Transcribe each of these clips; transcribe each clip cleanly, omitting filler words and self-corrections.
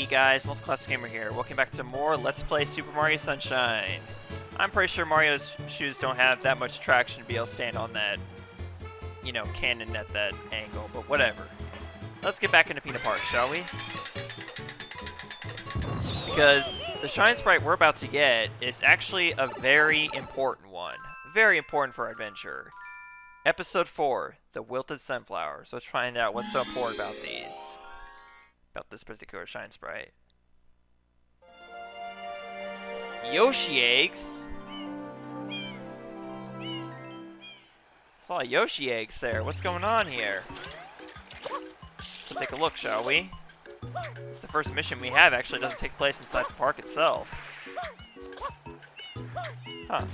guys, Multiclass Gamer here. Welcome back to more Let's Play Super Mario Sunshine. I'm pretty sure Mario's shoes don't have that much traction to be able to stand on that, you know, cannon at that angle, but whatever. Let's get back into Pinna Park, shall we? Because the Shine Sprite we're about to get is actually a very important one. Very important for our adventure. Episode 4, the wilted sunflower. So let's find out what's so important about these. About this particular Shine Sprite. Yoshi eggs? There's a lot of Yoshi eggs there. What's going on here? Let's take a look, shall we? It's the first mission we have actually doesn't take place inside the park itself. Huh.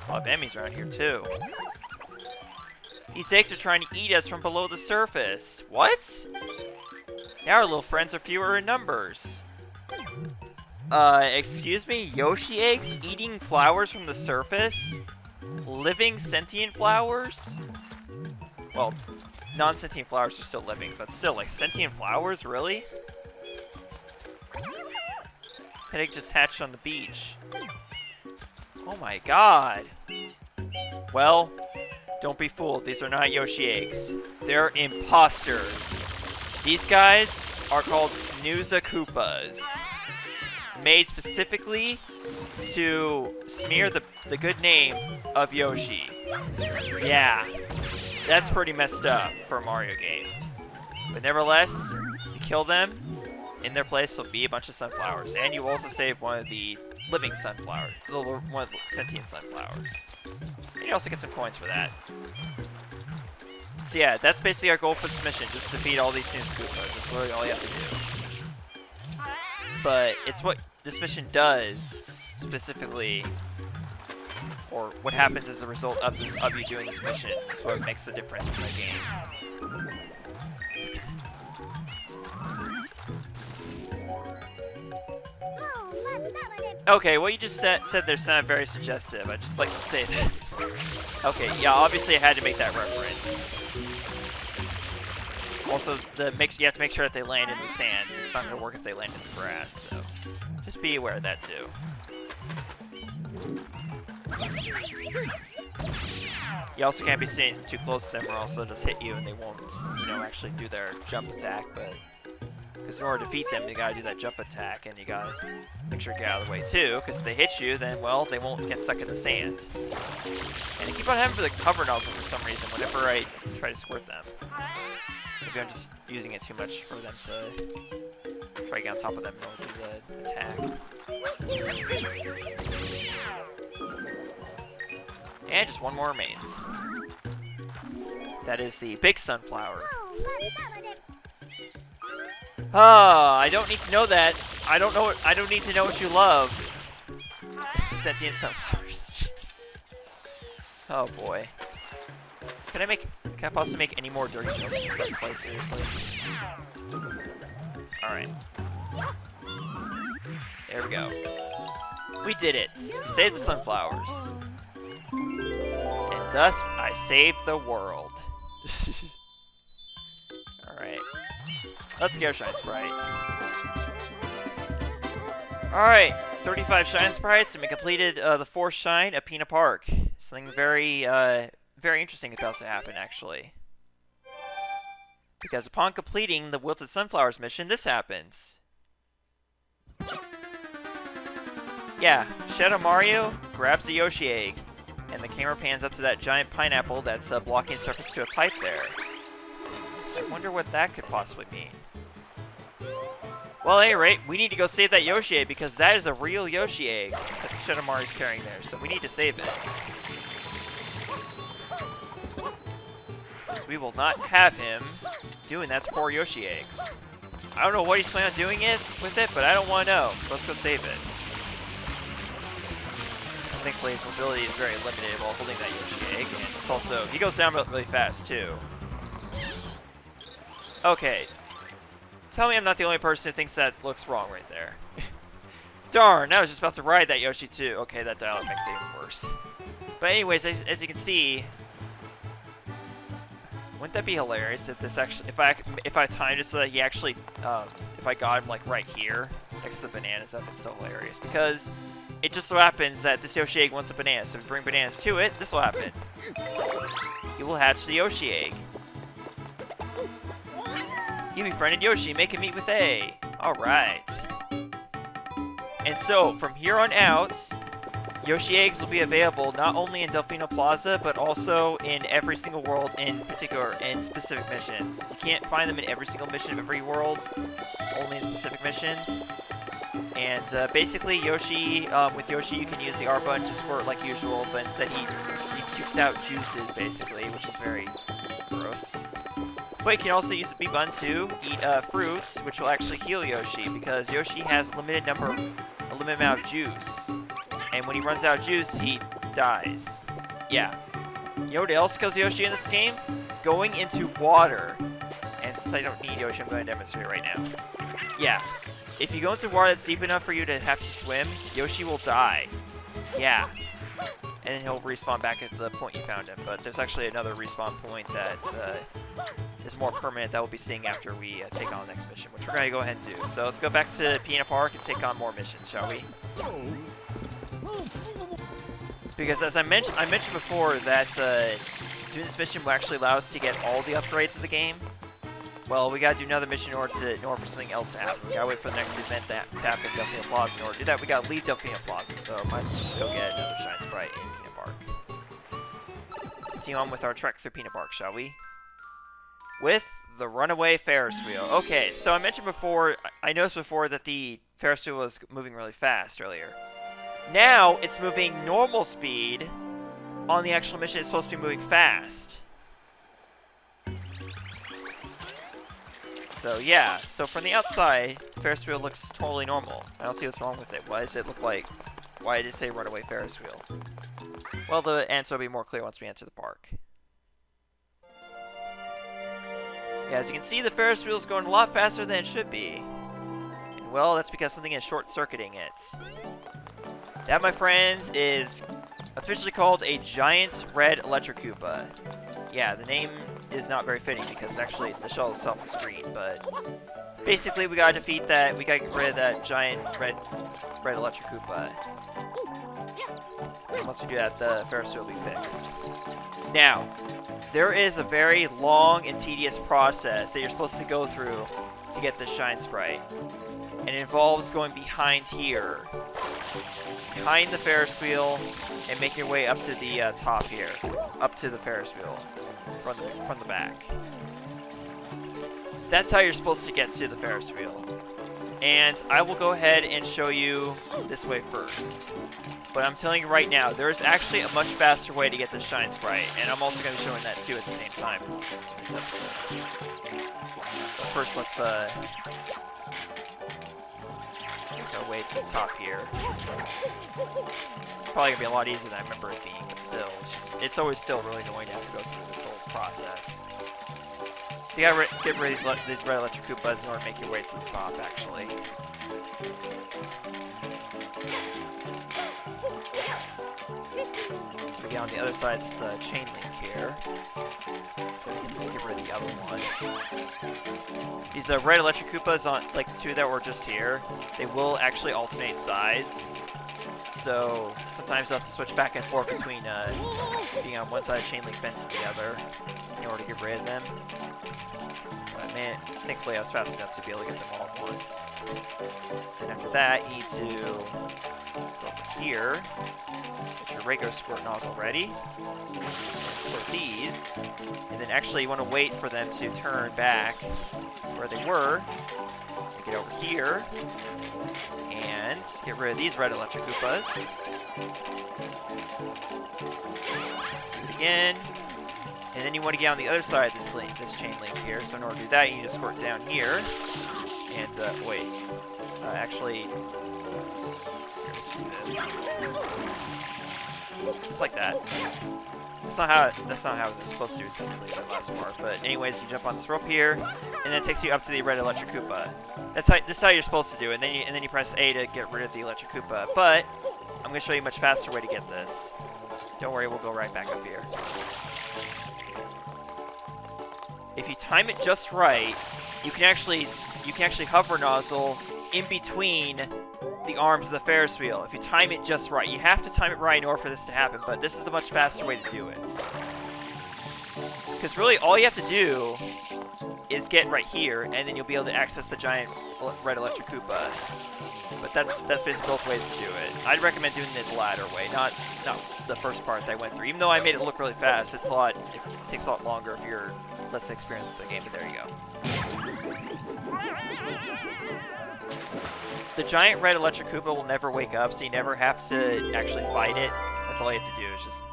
A lot of enemies around here too. These eggs are trying to eat us from below the surface. What? Now our little friends are fewer in numbers. Excuse me? Yoshi eggs eating flowers from the surface? Living sentient flowers? Well, non-sentient flowers are still living, but still, like, sentient flowers? Really? That egg just hatched on the beach. Oh my god. Well, don't be fooled. These are not Yoshi eggs. They're imposters. These guys are called Snooza Koopas. Made specifically to smear the good name of Yoshi. Yeah. That's pretty messed up for a Mario game. But nevertheless, you kill them, in their place will be a bunch of sunflowers. And you also save one of the living sunflowers. One of the sentient sunflowers. And you also get some coins for that. So yeah, that's basically our goal for this mission. Just defeat all these Snooza Koopas. That's really all you have to do. But it's what this mission does, specifically, or what happens as a result of you doing this mission is what makes the difference in the game. Okay, what you just said there sounded very suggestive. I'd just like to say that. Okay, yeah, obviously I had to make that reference. Also, you have to make sure that they land in the sand. It's not going to work if they land in the grass, so just be aware of that too. You also can't be sitting too close to them or else they'll just hit you and they won't, you know, actually do their jump attack, but because in order to defeat them, you gotta do that jump attack, and you gotta make sure you get out of the way too, because if they hit you, then, well, they won't get stuck in the sand. And I keep on having the cover nozzle for some reason whenever I try to squirt them. Maybe I'm just using it too much for them to try to get on top of them in order to do the attack. And just one more remains. That is the big sunflower. I don't need to know that. I don't need to know what you love. Sentient sunflowers. Oh boy. Can I possibly make any more dirty jokes in this place, seriously? Alright. There we go. We did it. We saved the sunflowers. And thus, I saved the world. Alright. Let's go, Shine Sprite. Alright, 35 Shine Sprites, and we completed the 4th Shine at Pinna Park. Something very, very interesting about to happen, actually. Because upon completing the Wilted Sunflowers mission, this happens. Yeah, Shadow Mario grabs a Yoshi egg, and the camera pans up to that giant pineapple that's blocking the surface to a pipe there. I wonder what that could possibly mean. Well, at any rate, we need to go save that Yoshi egg because that is a real Yoshi egg that Shadow Mario's carrying there, so we need to save it. Because we will not have him doing that to poor Yoshi eggs. I don't know what he's planning on doing with it, but I don't want to know. So let's go save it. Thankfully, his mobility is very limited while holding that Yoshi egg, and it's also, he goes down really fast too. Okay. Tell me I'm not the only person who thinks that looks wrong right there. Darn, I was just about to ride that Yoshi too. Okay, that dialogue makes it even worse. But anyways, as you can see, wouldn't that be hilarious if this actually, if I timed it so that he actually if I got him like right here, next to the bananas, that'd be so hilarious. Because it just so happens that this Yoshi egg wants a banana, so if you bring bananas to it, this will happen. He will hatch the Yoshi egg. You befriended Yoshi, make him meet with A. Alright. And so, from here on out, Yoshi eggs will be available not only in Defino Plaza, but also in every single world, in particular in specific missions. You can't find them in every single mission of every world, only in specific missions. And basically, Yoshi, with Yoshi, you can use the R button to squirt like usual, but instead he shoots out juices, basically, which is very gross. But you can also use the B button to eat fruits, which will actually heal Yoshi, because Yoshi has a limited amount of juice. And when he runs out of juice, he dies. Yeah. You know what else kills Yoshi in this game? Going into water. And since I don't need Yoshi, I'm going to demonstrate right now. Yeah. If you go into water that's deep enough for you to have to swim, Yoshi will die. Yeah. And then he'll respawn back at the point you found him. But there's actually another respawn point that is more permanent that we'll be seeing after we take on the next mission, which we're going to go ahead and do. So let's go back to Pinna Park and take on more missions, shall we? Because as I mentioned before that doing this mission will actually allow us to get all the upgrades of the game. Well, we gotta do another mission in order for something else to happen. We gotta wait for the next event to happen in Defino Plaza. In order to do that, we gotta leave Defino Plaza, so might as well just go get another Shine Sprite in Pinna Park. Continue on with our trek through Pinna Park, shall we? With the runaway Ferris wheel. Okay, so I mentioned before, I noticed before that the Ferris wheel was moving really fast earlier. Now, it's moving normal speed. On the actual mission, it's supposed to be moving fast. So yeah, so from the outside, the Ferris wheel looks totally normal. I don't see what's wrong with it. Why does it look like, why did it say runaway Ferris wheel? Well, the answer will be more clear once we enter the park. Yeah, as you can see, the Ferris wheel is going a lot faster than it should be. And well, that's because something is short-circuiting it. That, my friends, is officially called a giant red Electric Koopa. Yeah, the name is not very fitting because actually the shell itself is green, but basically we gotta defeat that, we gotta get rid of that giant red Electric Koopa. And once we do that, the Ferris wheel will be fixed. Now, there is a very long and tedious process that you're supposed to go through to get this Shine Sprite. And it involves going behind here, behind the Ferris wheel, and make your way up to the top here, up to the Ferris wheel, from the back. That's how you're supposed to get to the Ferris wheel. And I will go ahead and show you this way first. But I'm telling you right now, there is actually a much faster way to get the Shine Sprite, and I'm also going to be showing that too at the same time in this episode. But first, let's make our way to the top here. It's probably going to be a lot easier than I remember it being, but still, it's always still really annoying to have to go through this whole process. So you gotta get rid of these red Electric Koopas in order to make your way to the top, actually. So we get on the other side of this chain link here. So we can get rid of the other one. These red Electric Koopas, like the two that were just here, they will actually alternate sides. So sometimes you'll have to switch back and forth between being on one side of the chain link fence and the other in order to get rid of them. But man, thankfully I was fast enough to be able to get them all at once. And after that, you need to go over here. Get your regular squirt nozzle ready. Squirt these. And then actually you want to wait for them to turn back where they were. Get over here. And get rid of these red Electric Koopas. Do it again. And then you want to get on the other side of this chain link here. So in order to do that, you need to squirt down here. And, wait. Actually, here, let's do this. Just like that. That's not how it was supposed to do technically the last part. But anyways, you jump on this rope here, and then it takes you up to the red Electric Koopa. This is how you're supposed to do it. And then you press A to get rid of the Electric Koopa. But I'm going to show you a much faster way to get this. Don't worry, we'll go right back up here. If you time it just right, you can actually hover nozzle in between the arms of the Ferris wheel if you time it just right. You have to time it right in order for this to happen, but this is the much faster way to do it. Because really, all you have to do is get right here, and then you'll be able to access the giant red electric Koopa. But that's basically both ways to do it. I'd recommend doing it the latter way, not the first part that I went through. Even though I made it look really fast, it takes a lot longer if you're less experienced with the game. But there you go. The giant red electric Koopa will never wake up, so you never have to actually fight it. That's all you have to do is just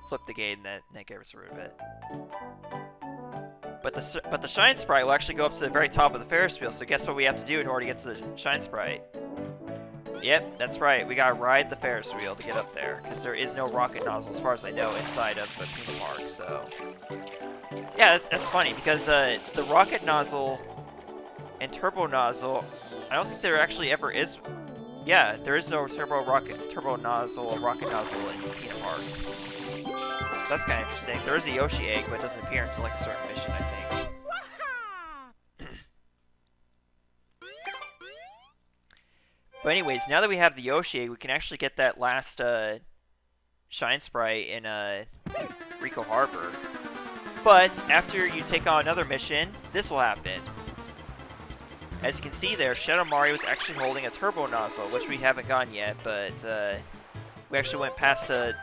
flip the gate and then get rid of it. But the Shine Sprite will actually go up to the very top of the Ferris wheel, so guess what we have to do in order to get to the Shine Sprite? Yep, that's right. We gotta ride the Ferris wheel to get up there, because there is no rocket nozzle, as far as I know, inside of the Pinna Park, so... Yeah, that's funny, because the rocket nozzle and turbo nozzle, I don't think there actually ever is... Yeah, there is no turbo nozzle or rocket nozzle in Pinna Park. So that's kind of interesting. There is a Yoshi egg, but it doesn't appear until like a certain mission, I think. But anyways, now that we have the Yoshi egg, we can actually get that last Shine Sprite in Rico Harbor. But after you take on another mission, this will happen. As you can see there, Shadow Mario is actually holding a turbo nozzle, which we haven't gotten yet, but we actually went past a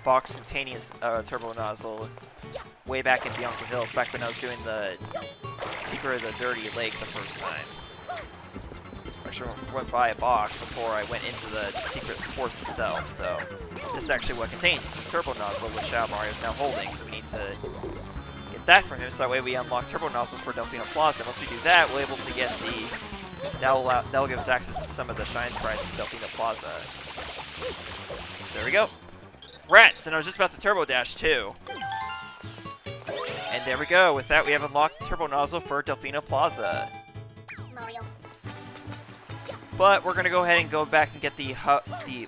box-containous turbo nozzle way back in Beyond the Hills, back when I was doing the Secret of the Dirty Lake the first time. Actually went by a box before I went into the secret forest itself, so this is actually what contains the turbo nozzle, which Shadow Mario is now holding, so we need to get that from him, so that way we unlock turbo nozzles for Defino Plaza. Once we do that, we're able to get the... That'll give us access to some of the Shine Sprites in Defino Plaza. So there we go. Rats! And I was just about to turbo dash too. And there we go. With that, we have unlocked the turbo nozzle for Defino Plaza. But we're gonna go ahead and go back and get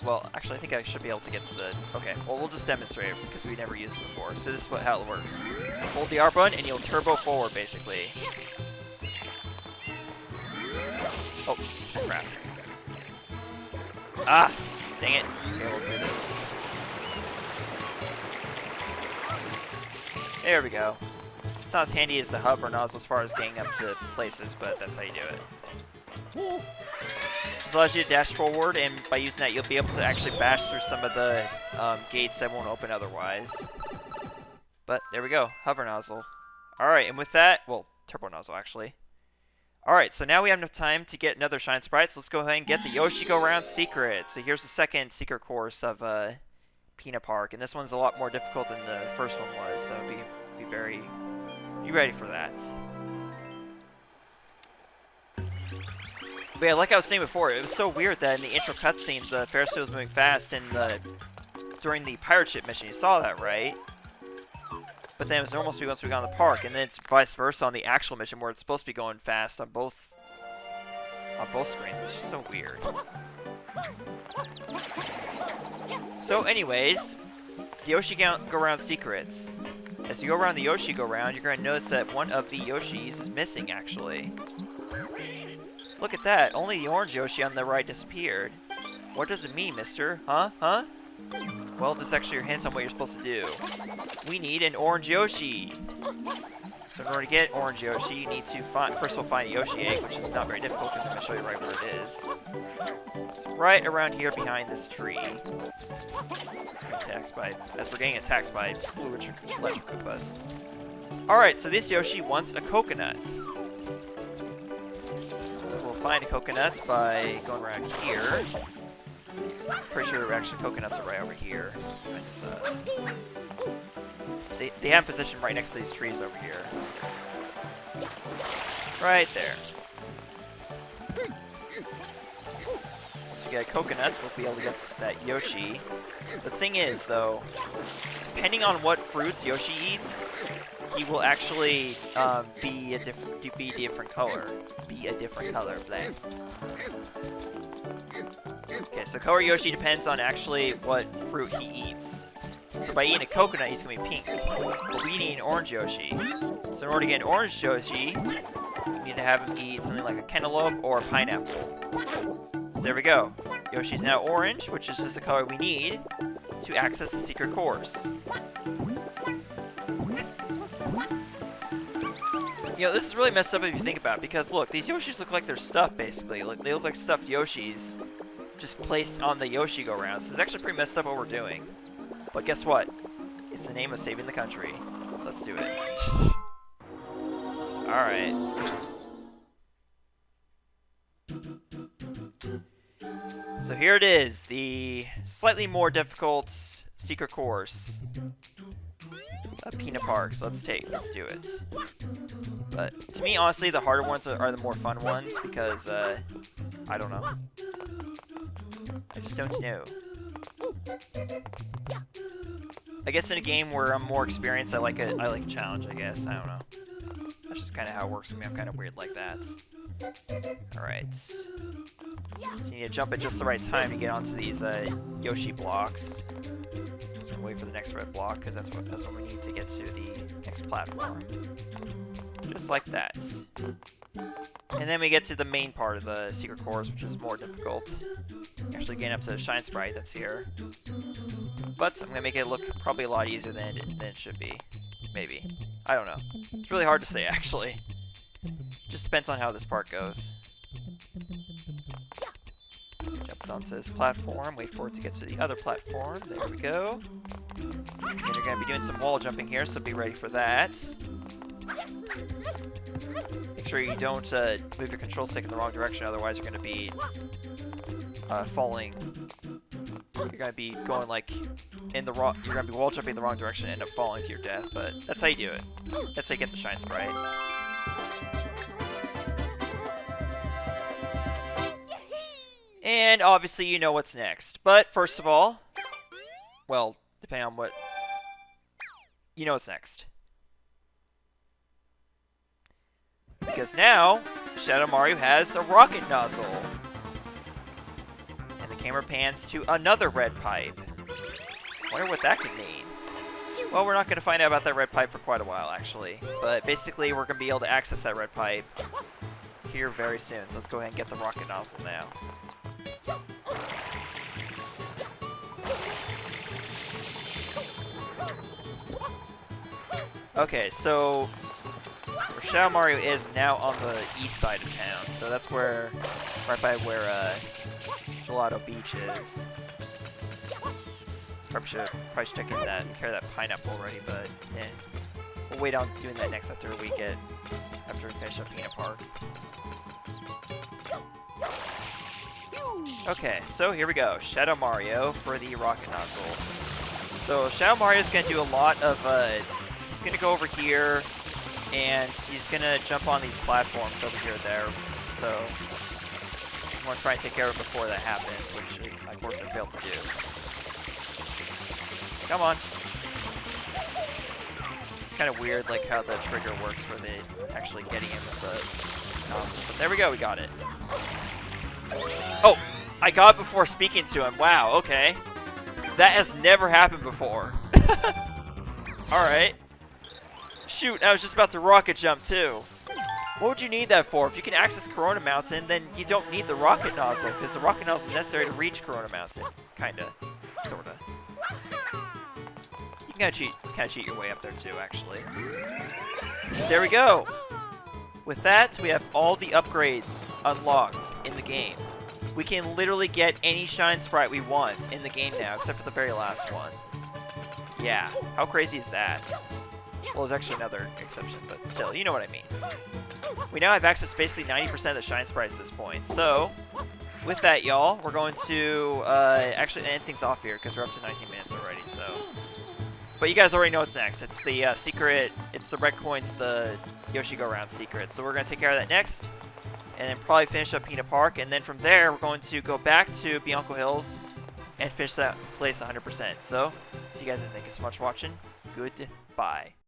well, actually I think I should be able to get to the, okay, well we'll just demonstrate it because we never used it before. So this is how it works. Hold the R button and you'll turbo forward basically. Oh, crap. Ah, dang it. Okay, we'll do this. There we go. It's not as handy as the hover nozzle as far as getting up to places, but that's how you do it. This allows you to dash forward, and by using that, you'll be able to actually bash through some of the gates that won't open otherwise. But there we go, hover nozzle. Alright, and with that, well, turbo nozzle actually. Alright, so now we have enough time to get another Shine Sprite, so let's go ahead and get the Yoshi Go Round secret. So here's the second secret course of Pinna Park, and this one's a lot more difficult than the first one was, so be ready for that. But yeah, like I was saying before, it was so weird that in the intro cutscenes, the Ferris wheel was moving fast, and during the pirate ship mission, you saw that, right? But then it was normal speed once we got in the park, and then it's vice versa on the actual mission, where it's supposed to be going fast on both screens. It's just so weird. So, anyways, the Yoshi Go Round secrets. As you go around the Yoshi Go Round, you're going to notice that one of the Yoshis is missing, actually. Look at that, only the orange Yoshi on the right disappeared. What does it mean, mister? Huh? Well, this is actually your hints on what you're supposed to do. We need an orange Yoshi! So in order to get orange Yoshi, you need to first of all find a Yoshi egg, which is not very difficult because I'm going to show you right where it is. It's right around here behind this tree. As we're getting attacked by blue electric Koopas. Alright, so this Yoshi wants a coconut. Find a coconut by going around here. Pretty sure actually coconuts are right over here. They have positioned right next to these trees over here. Right there. Once you get coconuts, we'll be able to get that Yoshi. The thing is, though, depending on what fruits Yoshi eats, he will actually be a different color. Blank. Okay, so color Yoshi depends on actually what fruit he eats. So by eating a coconut, he's gonna be pink. But we need an orange Yoshi. So in order to get an orange Yoshi, we need to have him eat something like a cantaloupe or a pineapple. So there we go. Yoshi's now orange, which is just the color we need to access the secret course. You know, this is really messed up if you think about it, because look, these Yoshis look like they're stuffed, basically. Like, they look like stuffed Yoshis, just placed on the Yoshi go-round. So it's actually pretty messed up what we're doing. But guess what? It's the name of saving the country. Let's do it. Alright. So here it is, the slightly more difficult secret course. Pinna Park, so let's do it. But to me, honestly, the harder ones are the more fun ones because, I don't know. I just don't know. I guess in a game where I'm more experienced, I like a challenge, I guess. I don't know. That's just kind of how it works for me. I'm kind of weird like that. Alright. So you need to jump at just the right time to get onto these Yoshi blocks. So wait for the next red block, because that's what we need to get to the next platform. Just like that. And then we get to the main part of the secret course, which is more difficult. Actually getting up to the shine sprite that's here. But I'm going to make it look probably a lot easier than it should be. Maybe. I don't know. It's really hard to say, actually. Just depends on how this part goes. Jump onto this platform, wait for it to get to the other platform. There we go. And you're going to be doing some wall jumping here, so be ready for that. Make sure you don't move your control stick in the wrong direction, otherwise you're going to be falling. You're going to be going like in the wrong. You're going to be wall jumping in the wrong direction and end up falling to your death. But that's how you do it. That's how you get the shine sprite. And obviously you know what's next. But first of all, well, depending on what, you know what's next. Because now, Shadow Mario has a rocket nozzle. And the camera pans to another red pipe. Wonder what that could mean. Well, we're not going to find out about that red pipe for quite a while, actually. But basically, we're going to be able to access that red pipe here very soon. So let's go ahead and get the rocket nozzle now. Okay, so where Shadow Mario is now on the east side of town, so that's where, right by where Gelato Beach is. Probably should check in that and carry that pineapple already, but yeah, we'll wait on doing that next after we finish up Pinna Park. Okay, so here we go, Shadow Mario for the rocket nozzle. So Shadow Mario is gonna do a lot of he's gonna go over here. And he's gonna jump on these platforms over here or there, so I'm gonna try and take care of it before that happens, which of course I failed to do. Come on. It's kind of weird, like how the trigger works for the actually getting in with the nozzle. But there we go, we got it. Oh, I got it before speaking to him. Wow, okay. That has never happened before. All right. Shoot, I was just about to rocket jump too. What would you need that for? If you can access Corona Mountain, then you don't need the rocket nozzle, because the rocket nozzle is necessary to reach Corona Mountain. Kinda. Sorta. You can kinda cheat your way up there too, actually. There we go! With that, we have all the upgrades unlocked in the game. We can literally get any shine sprite we want in the game now, except for the very last one. Yeah, how crazy is that? Well, there's actually another exception, but still, you know what I mean. We now have access to basically 90% of the shine sprites at this point. So, with that, y'all, we're going to actually end things off here because we're up to 19 minutes already. So, but you guys already know what's next. It's the secret. It's the red coins, the Yoshi go round secret. So we're going to take care of that next, and then probably finish up Pinna Park, and then from there we're going to go back to Bianco Hills and finish that place 100%. So, see you guys, and thank you so much for watching. Goodbye.